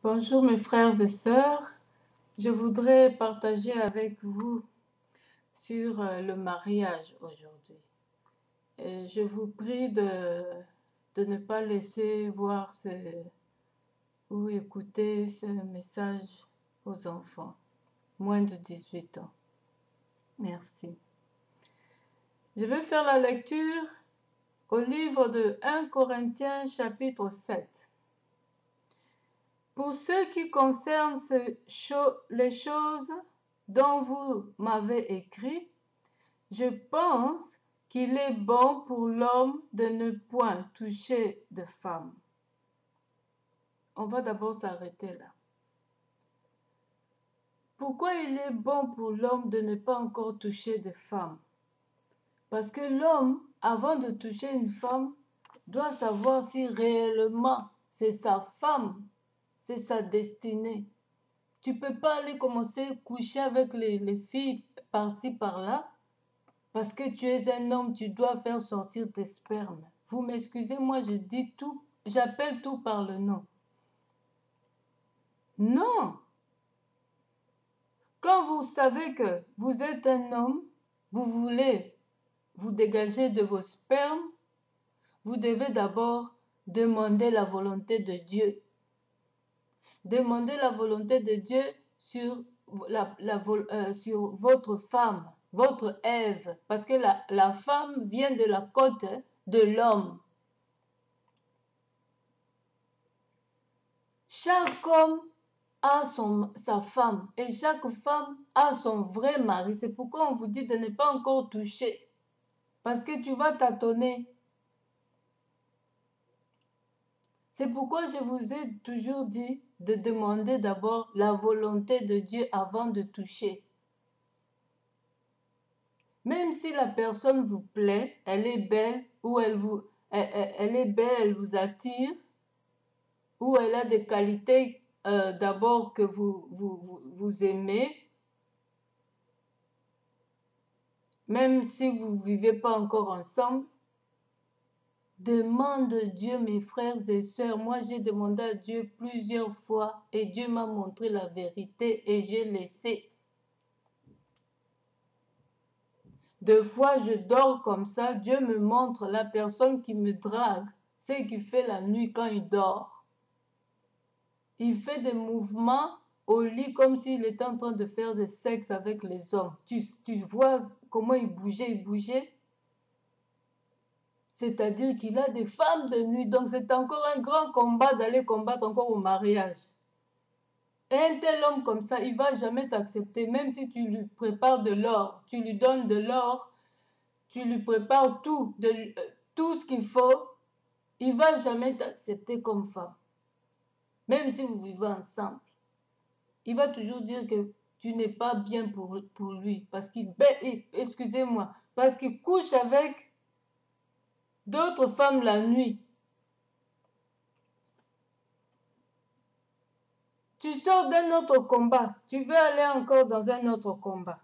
Bonjour mes frères et sœurs, je voudrais partager avec vous sur le mariage aujourd'hui. Et je vous prie de ne pas laisser voir ou écouter ce message aux enfants, moins de 18 ans. Merci. Je vais faire la lecture au livre de 1 Corinthiens chapitre 7. Pour ce qui concerne les choses dont vous m'avez écrit, je pense qu'il est bon pour l'homme de ne point toucher de femme. On va d'abord s'arrêter là. Pourquoi il est bon pour l'homme de ne pas encore toucher de femme? Parce que l'homme, avant de toucher une femme, doit savoir si réellement c'est sa femme, c'est sa destinée. Tu ne peux pas aller commencer à coucher avec les filles par-ci, par-là. Parce que tu es un homme, tu dois faire sortir tes spermes. Vous m'excusez, moi je dis tout, j'appelle tout par le nom. Non! Quand vous savez que vous êtes un homme, vous voulez vous dégager de vos spermes, vous devez d'abord demander la volonté de Dieu. Demandez la volonté de Dieu sur votre femme, votre Ève, parce que la femme vient de la côte de l'homme. Chaque homme a sa femme et chaque femme a son vrai mari. C'est pourquoi on vous dit de ne pas encore toucher, parce que tu vas tâtonner. C'est pourquoi je vous ai toujours dit de demander d'abord la volonté de Dieu avant de toucher. Même si la personne vous plaît, elle est belle, ou elle est belle, elle vous attire, ou elle a des qualités d'abord que vous aimez, même si vous ne vivez pas encore ensemble, demande Dieu, mes frères et sœurs. Moi, j'ai demandé à Dieu plusieurs fois et Dieu m'a montré la vérité et j'ai laissé. Deux fois, je dors comme ça, Dieu me montre la personne qui me drague, c'est qu'il fait la nuit quand il dort. Il fait des mouvements au lit comme s'il était en train de faire du sexe avec les hommes. Tu vois comment il bougeait. C'est-à-dire qu'il a des femmes de nuit. Donc c'est encore un grand combat d'aller combattre encore au mariage. Et un tel homme comme ça, il ne va jamais t'accepter. Même si tu lui prépares de l'or, tu lui donnes de l'or, tu lui prépares tout ce qu'il faut, il ne va jamais t'accepter comme femme. Même si vous vivez ensemble. Il va toujours dire que tu n'es pas bien pour lui. Parce excusez-moi, parce qu'il couche avec d'autres femmes la nuit. Tu sors d'un autre combat. Tu veux aller encore dans un autre combat.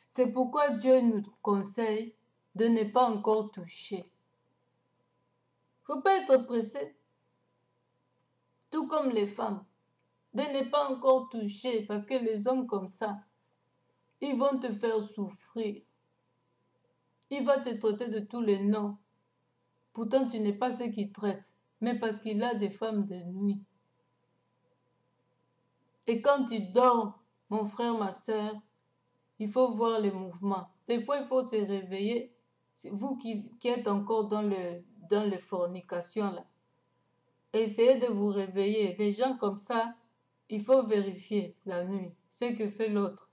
C'est pourquoi Dieu nous conseille de ne pas encore toucher. Il ne faut pas être pressé. Tout comme les femmes. De ne pas encore toucher. Parce que les hommes comme ça, ils vont te faire souffrir. Il va te traiter de tous les noms. Pourtant, tu n'es pas ce qu'il traite. Mais parce qu'il a des femmes de nuit. Et quand tu dors, mon frère, ma soeur, il faut voir les mouvements. Des fois, il faut se réveiller. Vous qui êtes encore dans les fornications, là, essayez de vous réveiller. Les gens comme ça, il faut vérifier la nuit ce que fait l'autre.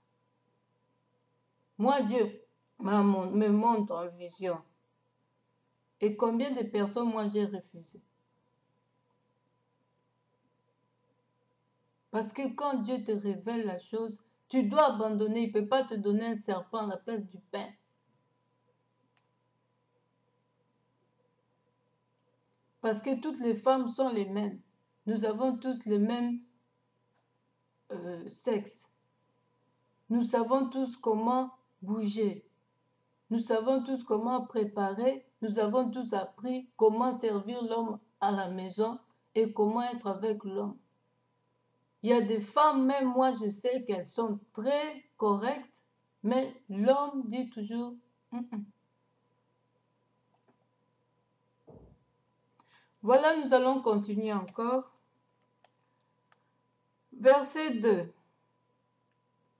Moi, Dieu me montre en vision. Et combien de personnes, moi, j'ai refusé. Parce que quand Dieu te révèle la chose, tu dois abandonner. Il ne peut pas te donner un serpent à la place du pain. Parce que toutes les femmes sont les mêmes. Nous avons tous le même sexe. Nous savons tous comment bouger. Nous savons tous comment préparer. Nous avons tous appris comment servir l'homme à la maison et comment être avec l'homme. Il y a des femmes, même moi je sais qu'elles sont très correctes, mais l'homme dit toujours hum, hum. Voilà, nous allons continuer encore. Verset 2.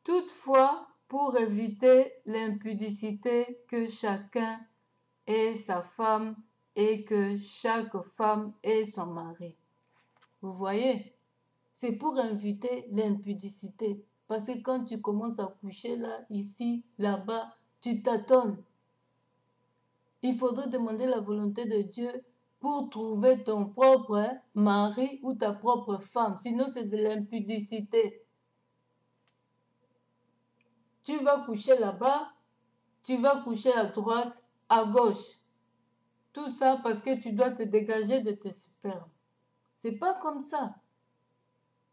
Toutefois, pour éviter l'impudicité, que chacun ait sa femme et que chaque femme ait son mari. Vous voyez, c'est pour éviter l'impudicité. Parce que quand tu commences à coucher là, ici, là-bas, tu tâtonnes. Il faudrait demander la volonté de Dieu pour trouver ton propre mari ou ta propre femme. Sinon, c'est de l'impudicité. Tu vas coucher là-bas, tu vas coucher à droite, à gauche. Tout ça parce que tu dois te dégager de tes spermes. C'est pas comme ça.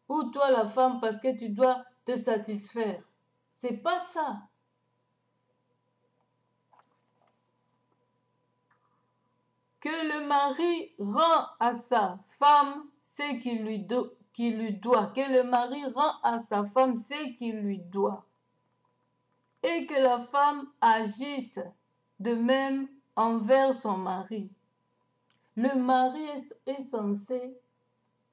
Ou toi la femme parce que tu dois te satisfaire. C'est pas ça. Que le mari rend à sa femme ce qu'il lui doit. Que le mari rend à sa femme ce qu'il lui doit. Et que la femme agisse de même envers son mari. Le mari est censé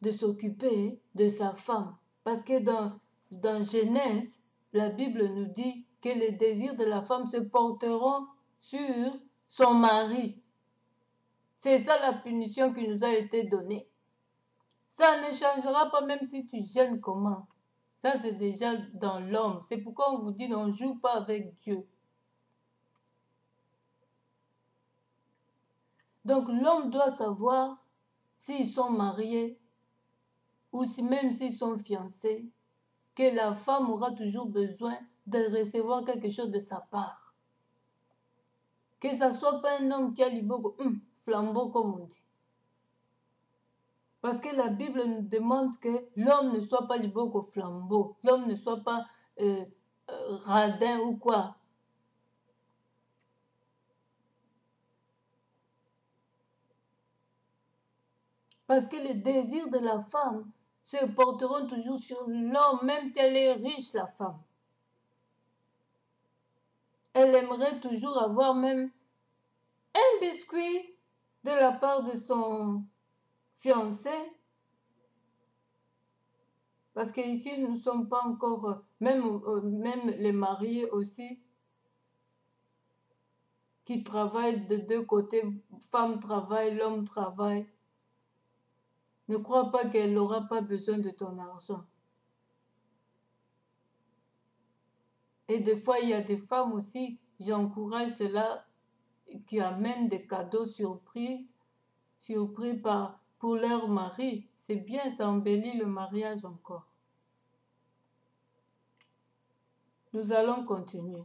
de s'occuper de sa femme. Parce que dans Genèse, la Bible nous dit que les désirs de la femme se porteront sur son mari. C'est ça la punition qui nous a été donnée. Ça ne changera pas même si tu gênes comment. Ça, c'est déjà dans l'homme. C'est pourquoi on vous dit on ne joue pas avec Dieu. Donc l'homme doit savoir s'ils sont mariés ou si même s'ils sont fiancés, que la femme aura toujours besoin de recevoir quelque chose de sa part. Que ça ne soit pas un homme qui a l'iboko, flambeau comme on dit. Parce que la Bible nous demande que l'homme ne soit pas l'iboko flambeau, l'homme ne soit pas radin ou quoi. Parce que les désirs de la femme se porteront toujours sur l'homme, même si elle est riche, la femme. Elle aimerait toujours avoir même un biscuit de la part de son fiancé. Parce qu'ici, nous ne sommes pas encore, même les mariés aussi, qui travaillent de deux côtés, femme travaille, l'homme travaille. Ne crois pas qu'elle n'aura pas besoin de ton argent. Et des fois, il y a des femmes aussi, j'encourage cela, qui amènent des cadeaux surpris pour leur mari. C'est bien, ça embellit le mariage encore. Nous allons continuer.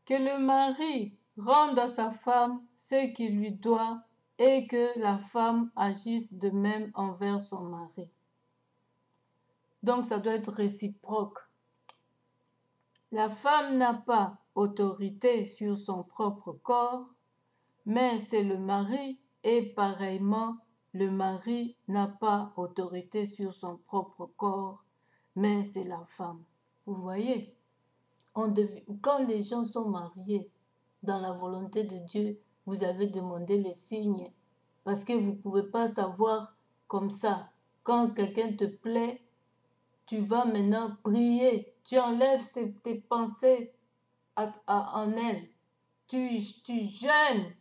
Que le mari rende à sa femme ce qu'il lui doit et que la femme agisse de même envers son mari. Donc ça doit être réciproque. La femme n'a pas autorité sur son propre corps, mais c'est le mari et pareillement, le mari n'a pas autorité sur son propre corps, mais c'est la femme. Vous voyez, quand les gens sont mariés dans la volonté de Dieu, vous avez demandé les signes parce que vous ne pouvez pas savoir comme ça. Quand quelqu'un te plaît, tu vas maintenant prier. Tu enlèves tes pensées en elle. Tu jeûnes.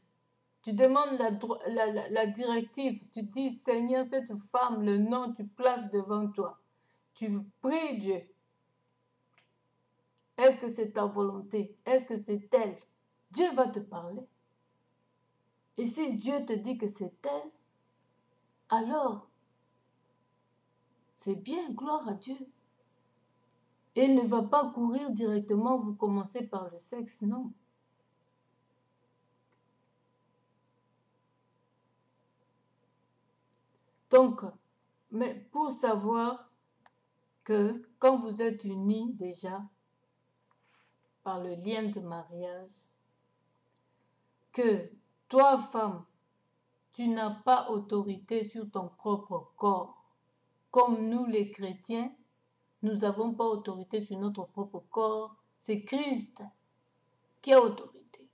Tu demandes la directive. Tu dis, Seigneur, cette femme, le nom, tu places devant toi. Tu pries Dieu. Est-ce que c'est ta volonté? Est-ce que c'est elle? Dieu va te parler. Et si Dieu te dit que c'est elle, alors, c'est bien, gloire à Dieu. Et ne va pas courir directement, vous commencez par le sexe, non. Donc, mais pour savoir que quand vous êtes unis déjà par le lien de mariage, que toi, femme, tu n'as pas autorité sur ton propre corps. comme nous les chrétiens, nous n'avons pas autorité sur notre propre corps. C'est Christ qui a autorité.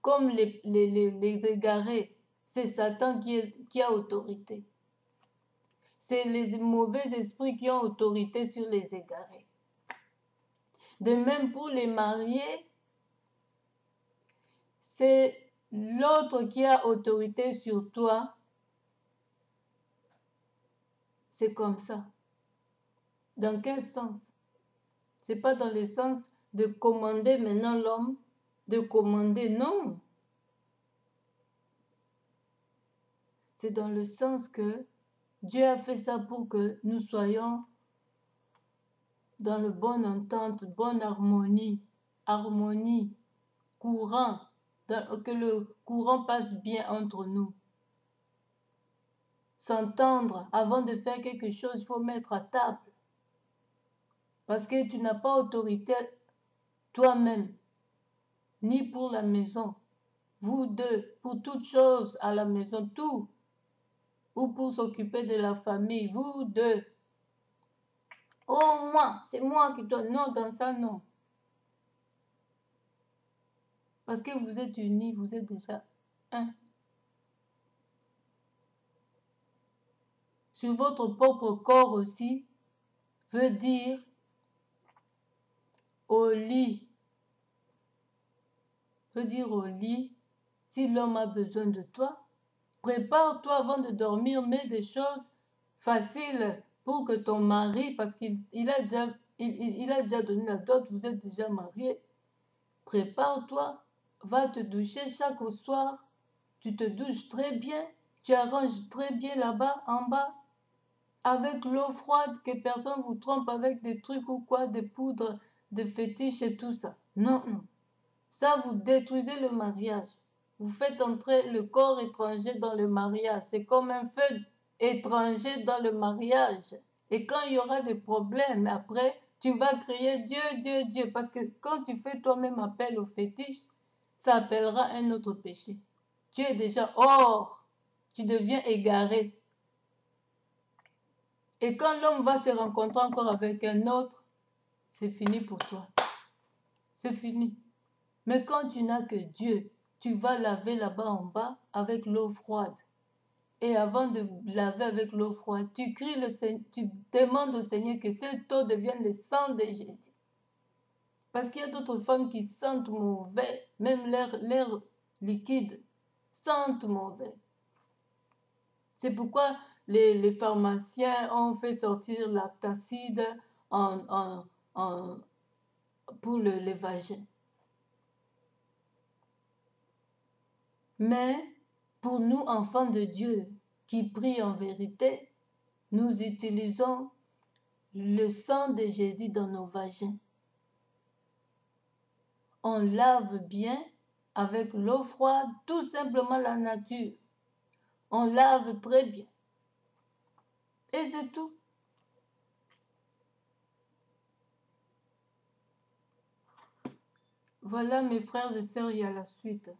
Comme les égarés, c'est Satan qui a autorité. C'est les mauvais esprits qui ont autorité sur les égarés. De même pour les mariés, c'est l'autre qui a autorité sur toi. C'est comme ça. Dans quel sens? Ce n'est pas dans le sens de commander maintenant l'homme, de commander, non. C'est dans le sens que Dieu a fait ça pour que nous soyons dans le bonne entente, bonne harmonie, courant, que le courant passe bien entre nous. S'entendre, avant de faire quelque chose, il faut mettre à table. Parce que tu n'as pas autorité toi-même, ni pour la maison. Vous deux, pour toute chose à la maison, tout. Ou pour s'occuper de la famille, vous deux. Oh, moi, c'est moi qui dois. Non, dans ça, non. Parce que vous êtes unis, vous êtes déjà un. Sur votre propre corps aussi, veut dire au lit. Veut dire au lit, si l'homme a besoin de toi, prépare-toi avant de dormir, mets des choses faciles pour que ton mari, parce qu'il a déjà donné la dot, vous êtes déjà mariés, prépare-toi, va te doucher chaque soir, tu te douches très bien, tu arranges très bien là-bas, en bas, avec l'eau froide, que personne vous trompe avec des trucs ou quoi, des poudres, des fétiches et tout ça. Non, non. Ça, vous détruisez le mariage. Vous faites entrer le corps étranger dans le mariage. C'est comme un feu étranger dans le mariage. Et quand il y aura des problèmes, après, tu vas crier Dieu, Dieu, Dieu. Parce que quand tu fais toi-même appel au fétiche, ça appellera un autre péché. Tu es déjà hors. Tu deviens égaré. Et quand l'homme va se rencontrer encore avec un autre, c'est fini pour toi. C'est fini. Mais quand tu n'as que Dieu, tu vas laver là-bas en bas avec l'eau froide. Et avant de laver avec l'eau froide, tu cries tu demandes au Seigneur que cette eau devienne le sang de Jésus. Parce qu'il y a d'autres femmes qui sentent mauvais, même l'air liquide sentent mauvais. C'est pourquoi les pharmaciens ont fait sortir l'Actacide pour les vagins. Mais pour nous, enfants de Dieu, qui prient en vérité, nous utilisons le sang de Jésus dans nos vagins. On lave bien avec l'eau froide, tout simplement la nature. On lave très bien. Et c'est tout. Voilà mes frères et sœurs, il y a la suite.